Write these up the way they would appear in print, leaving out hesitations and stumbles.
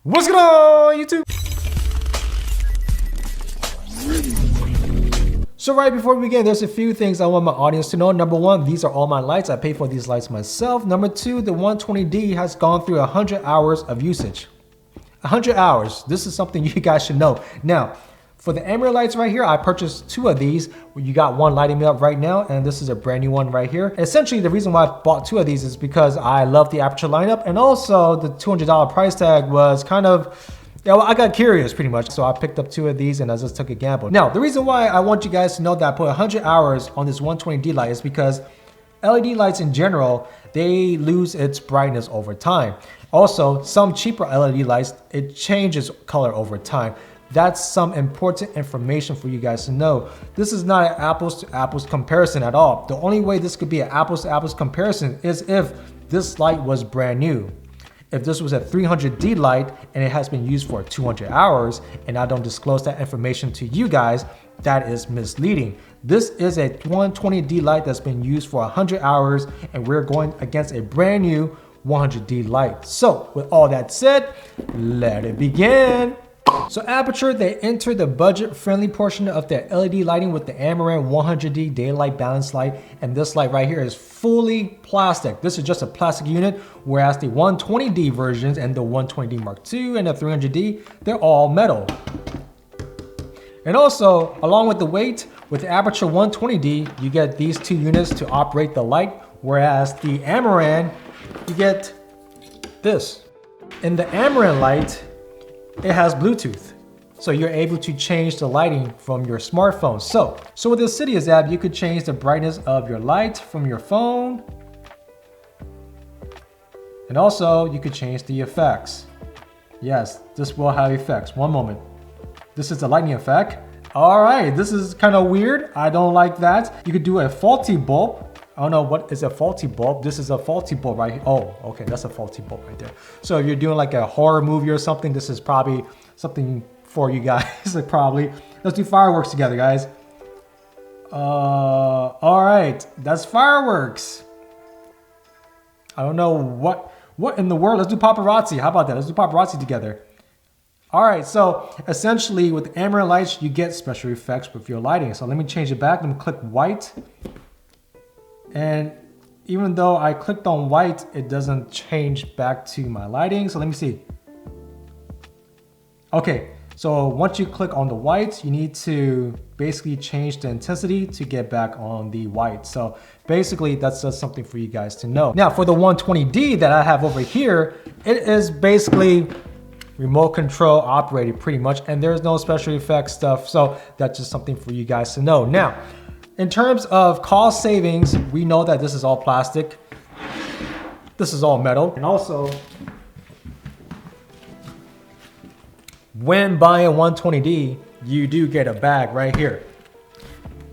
What's going on, YouTube? So right before we begin, there's a few things I want my audience to know. Number one, these are all my lights. I paid for these lights myself. Number two, the 120D has gone through 100 hours of usage. 100 hours. This is something you guys should know. Now, for the AMARAN lights right here, I purchased two of these. You got one lighting me up right now, and this is a brand new one right here. Essentially, the reason why I bought two of these is because I love the Aputure lineup, and also the $200 price tag was kind of, I got curious pretty much. So I picked up two of these and I just took a gamble. Now, the reason why I want you guys to know that I put 100 hours on this 120D light is because LED lights in general, they lose its brightness over time. Also, some cheaper LED lights, it changes color over time. That's some important information for you guys to know. This is not an apples to apples comparison at all. The only way this could be an apples to apples comparison is if this light was brand new. If this was a 300D light and it has been used for 200 hours and I don't disclose that information to you guys, that is misleading. This is a 120D light that's been used for 100 hours and we're going against a brand new 100D light. So with all that said, let it begin. So Aputure, they entered the budget-friendly portion of their LED lighting with the AMARAN 100D daylight balance light, and this light right here is fully plastic. This is just a plastic unit, whereas the 120D versions and the 120D Mark II and the 300D, they're all metal. And also, along with the weight, with the Aputure 120D, you get these two units to operate the light, whereas the AMARAN, you get this. In the AMARAN light, it has Bluetooth. So you're able to change the lighting from your smartphone. So with the Cydius app, you could change the brightness of your light from your phone. And also you could change the effects. Yes, this will have effects. One moment. This is the lightning effect. All right, this is kind of weird. I don't like that. You could do a faulty bulb. I don't know what is a faulty bulb. This is a faulty bulb right here. Oh, okay, that's a faulty bulb right there. So if you're doing like a horror movie or something, this is probably something for you guys. Like probably. Let's do fireworks together, guys. All right, that's fireworks. I don't know what in the world. Let's do paparazzi. How about that? Let's do paparazzi together. All right, so essentially with AMARAN lights, you get special effects with your lighting. So let me change it back. Let me click white. And even though I clicked on white, it doesn't change back to my lighting. So let me see. Okay, so once you click on the white, you need to basically change the intensity to get back on the white. So basically that's just something for you guys to know. Now for the 120D that I have over here, it is basically remote control operated pretty much, and there's no special effects stuff. So that's just something for you guys to know. Now, in terms of cost savings, we know that this is all plastic. This is all metal. And also, when buying a 120D, you do get a bag right here.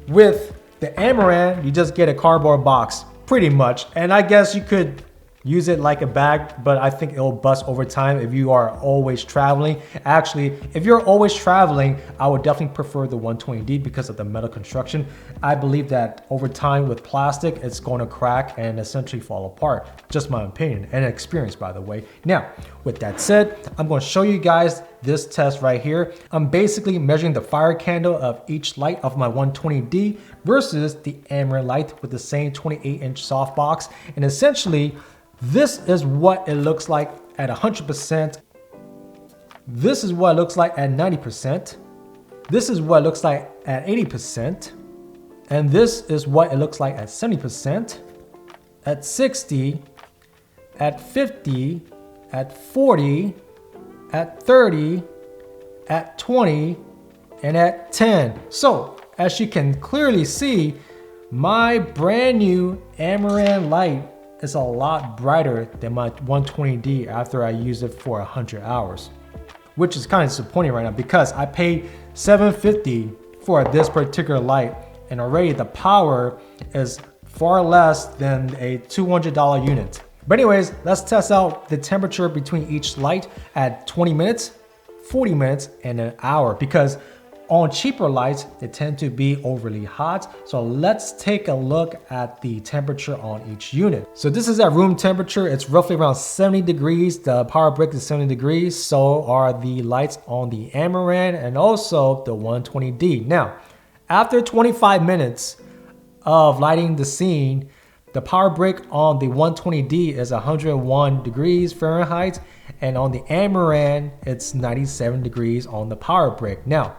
With the AMARAN, you just get a cardboard box, pretty much. And I guess you could use it like a bag, but I think it'll bust over time if you are always traveling. Actually, if you're always traveling, I would definitely prefer the 120D because of the metal construction. I believe that over time with plastic, it's going to crack and essentially fall apart. Just my opinion and experience, by the way. Now, with that said, I'm going to show you guys this test right here. I'm basically measuring the fire candle of each light of my 120D versus the AMARAN light with the same 28-inch softbox. And essentially, this is what it looks like at 100%. This is what it looks like at 90%. This is what it looks like at 80%. And this is what it looks like at 70%, at 60, at 50, at 40, at 30, at 20, and at 10. So as you can clearly see, my brand new AMARAN light is a lot brighter than my 120D after I use it for 100 hours, which is kind of disappointing right now because I paid $750 for this particular light and already the power is far less than a $200 unit. But anyways, let's test out the temperature between each light at 20 minutes, 40 minutes, and an hour because On cheaper lights, they tend to be overly hot. So let's take a look at the temperature on each unit. So this is at room temperature. It's roughly around 70 degrees. The power brick is 70 degrees. So are the lights on the AMARAN and also the 120D. Now, after 25 minutes of lighting the scene, the power brick on the 120D is 101 degrees Fahrenheit, and on the AMARAN, it's 97 degrees on the power brick. Now,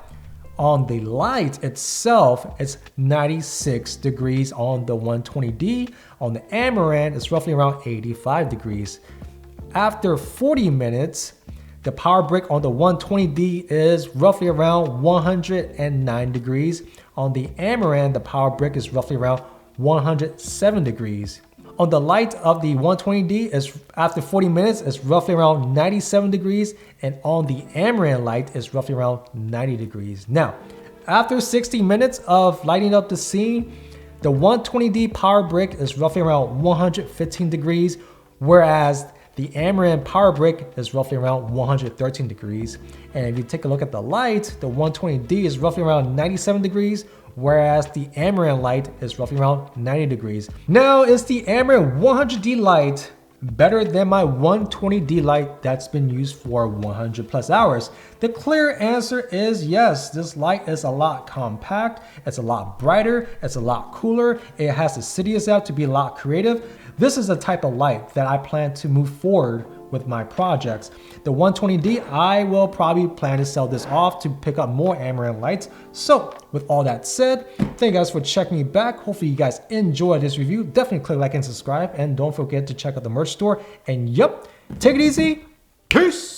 on the light itself, it's 96 degrees on the 120D. On the AMARAN, it's roughly around 85 degrees. After 40 minutes, the power brick on the 120D is roughly around 109 degrees. On the AMARAN, the power brick is roughly around 107 degrees. On the light of the 120D, is after 40 minutes, it's roughly around 97 degrees, and on the AMARAN light, it's roughly around 90 degrees. Now, after 60 minutes of lighting up the scene, the 120D power brick is roughly around 115 degrees, whereas the AMARAN power brick is roughly around 113 degrees. And if you take a look at the light, the 120D is roughly around 97 degrees, whereas the AMARAN light is roughly around 90 degrees. Now, is the AMARAN 100D light better than my 120D light that's been used for 100 plus hours? The clear answer is yes. This light is a lot compact, it's a lot brighter, it's a lot cooler, it has the city out to be a lot creative. This is the type of light that I plan to move forward with my projects. The 120D, I will probably plan to sell this off to pick up more AMARAN lights. So with all that said, thank you guys for checking me back. Hopefully you guys enjoyed this review. Definitely click like and subscribe, and don't forget to check out the merch store. And yep, take it easy. Peace.